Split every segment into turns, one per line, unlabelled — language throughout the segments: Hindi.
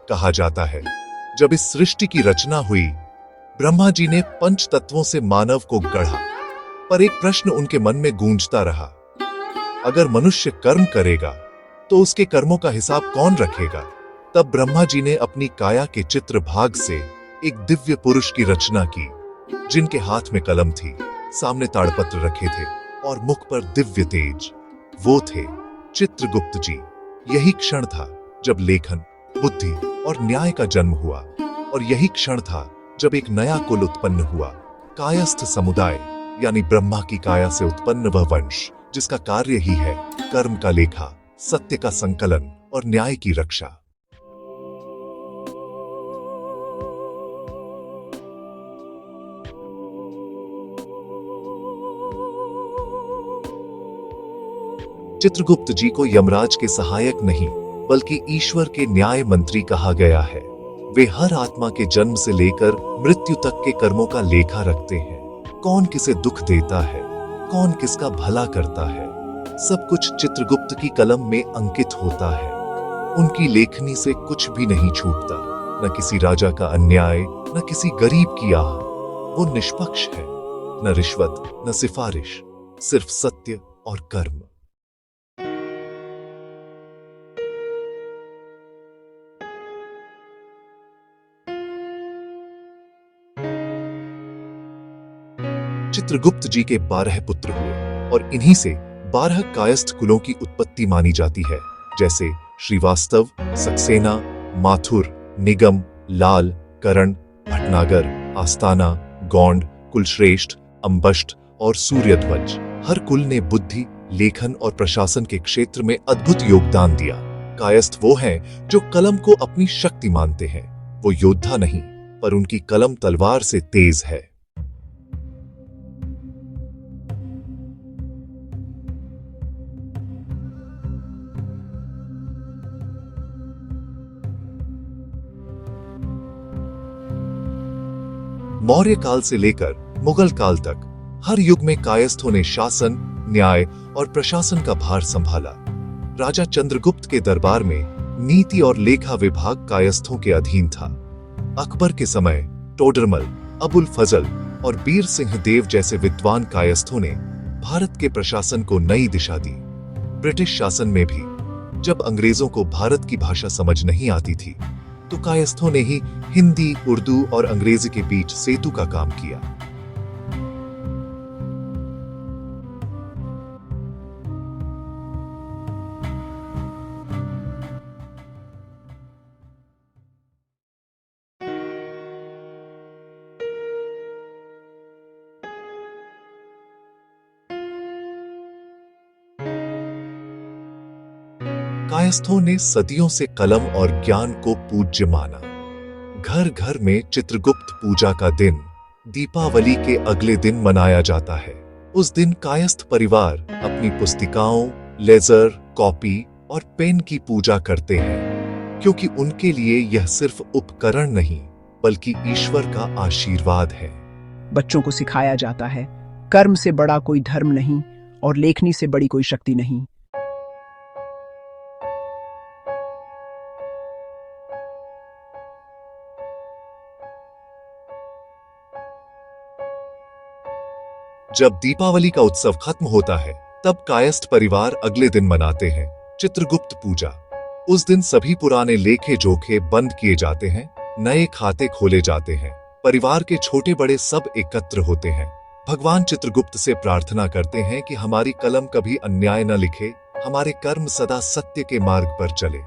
कहा जाता है। जब इस सृष्टि की रचना हुई, ब्रह्मा जी ने पंच तत्वों से मानव को गढ़ा, पर एक प्रश्न उनके मन में गूंजता रहा। अगर मनुष्य कर्म करेगा तो उसके कर्मों का हिसाब कौन रखेगा? तब ब्रह्मा जी ने अपनी काया के चित्र भाग से एक दिव्य पुरुष की रचना की, जिनके हाथ में कलम थी, सामने ताड़पत्र रखे थे और मुख पर दिव्य तेज। वो थे चित्रगुप्त जी। यही क्षण था जब लेखन, बुद्धि और न्याय का जन्म हुआ, और यही क्षण था जब एक नया कुल उत्पन्न हुआ, कायस्थ समुदाय, यानी ब्रह्मा की काया से उत्पन्न वह वंश जिसका कार्य ही है कर्म का लेखा, सत्य का संकलन और न्याय की रक्षा। चित्रगुप्त जी को यमराज के सहायक नहीं बल्कि ईश्वर के न्याय मंत्री कहा गया है। वे हर आत्मा के जन्म से लेकर मृत्यु तक के कर्मों का लेखा रखते हैं। कौन किसे दुख देता है, कौन किसका भला करता है, सब कुछ चित्रगुप्त की कलम में अंकित होता है। उनकी लेखनी से कुछ भी नहीं छूटता, न किसी राजा का अन्याय, न किसी गरीब की आह। वो निष्पक्ष है, न रिश्वत, न सिफारिश, सिर्फ सत्य और कर्म। चित्रगुप्त जी के 12 पुत्र हुए और इन्हीं से 12 कायस्थ कुलों की उत्पत्ति मानी जाती है, जैसे श्रीवास्तव, सक्सेना, माथुर, निगम, लाल, करण, भटनागर, आस्ताना, गौंड, कुलश्रेष्ठ, अंबष्ट और सूर्यध्वज। हर कुल ने बुद्धि, लेखन और प्रशासन के क्षेत्र में अद्भुत योगदान दिया। कायस्थ वो हैं जो कलम को अपनी शक्ति मानते हैं। वो योद्धा नहीं, पर उनकी कलम तलवार से तेज है। मौर्य काल से लेकर मुगल काल तक हर युग में कायस्थों ने शासन, न्याय और प्रशासन का भार संभाला। राजा चंद्रगुप्त के दरबार में नीति और लेखा विभाग कायस्थों के अधीन था। अकबर के समय टोडरमल, अबुल फजल और बीर सिंह देव जैसे विद्वान कायस्थों ने भारत के प्रशासन को नई दिशा दी। ब्रिटिश शासन में भी जब अंग्रेजों को भारत की भाषा समझ नहीं आती थी, तो कायस्थों ने ही हिंदी, उर्दू और अंग्रेजी के बीच सेतु का काम किया। कायस्थों ने सदियों से कलम और ज्ञान को पूज्य माना। घर घर में चित्रगुप्त पूजा का दिन दीपावली के अगले दिन मनाया जाता है। उस दिन कायस्थ परिवार अपनी पुस्तिकाओं, लेजर, कॉपी और पेन की पूजा करते हैं, क्योंकि उनके लिए यह सिर्फ उपकरण नहीं बल्कि ईश्वर का आशीर्वाद है।
बच्चों को सिखाया जाता है, कर्म से बड़ा कोई धर्म नहीं और लेखनी से बड़ी कोई शक्ति नहीं।
जब दीपावली का उत्सव खत्म होता है, तब कायस्थ परिवार अगले दिन मनाते हैं चित्रगुप्त पूजा। उस दिन सभी पुराने लेखे जोखे बंद किए जाते हैं, नए खाते खोले जाते हैं, परिवार के छोटे बड़े सब एकत्र होते हैं। भगवान चित्रगुप्त से प्रार्थना करते हैं कि हमारी कलम कभी अन्याय न लिखे, हमारे कर्म सदा सत्य के मार्ग पर चले।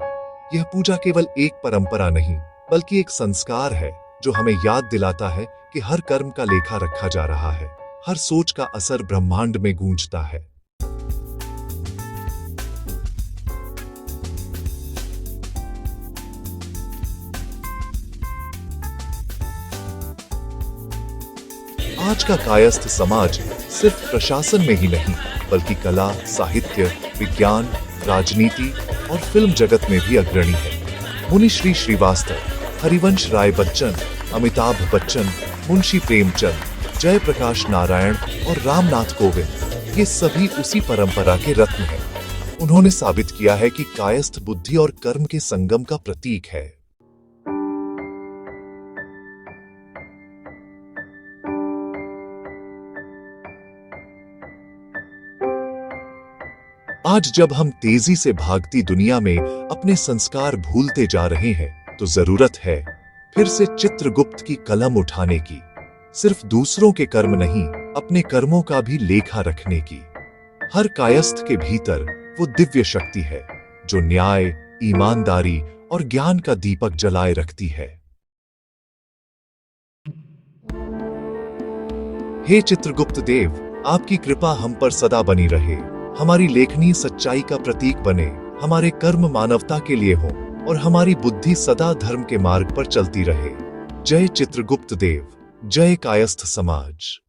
यह पूजा केवल एक परंपरा नहीं बल्कि एक संस्कार है जो हमें याद दिलाता है कि हर कर्म का लेखा रखा जा रहा है, हर सोच का असर ब्रह्मांड में गूंजता है। आज का कायस्थ समाज सिर्फ प्रशासन में ही नहीं बल्कि कला, साहित्य, विज्ञान, राजनीति और फिल्म जगत में भी अग्रणी है। मुनि श्री श्रीवास्तव, हरिवंश राय बच्चन, अमिताभ बच्चन, मुंशी प्रेमचंद, जयप्रकाश नारायण और रामनाथ कोविंद, ये सभी उसी परंपरा के रत्न हैं। उन्होंने साबित किया है कि कायस्थ बुद्धि और कर्म के संगम का प्रतीक है। आज जब हम तेजी से भागती दुनिया में अपने संस्कार भूलते जा रहे हैं, तो जरूरत है फिर से चित्रगुप्त की कलम उठाने की। सिर्फ दूसरों के कर्म नहीं, अपने कर्मों का भी लेखा रखने की। हर कायस्थ के भीतर वो दिव्य शक्ति है जो न्याय, ईमानदारी और ज्ञान का दीपक जलाए रखती है। हे चित्रगुप्त देव, आपकी कृपा हम पर सदा बनी रहे। हमारी लेखनी सच्चाई का प्रतीक बने, हमारे कर्म मानवता के लिए हों और हमारी बुद्धि सदा धर्म के मार्ग पर चलती रहे। जय चित्रगुप्त देव, जय कायस्थ समाज।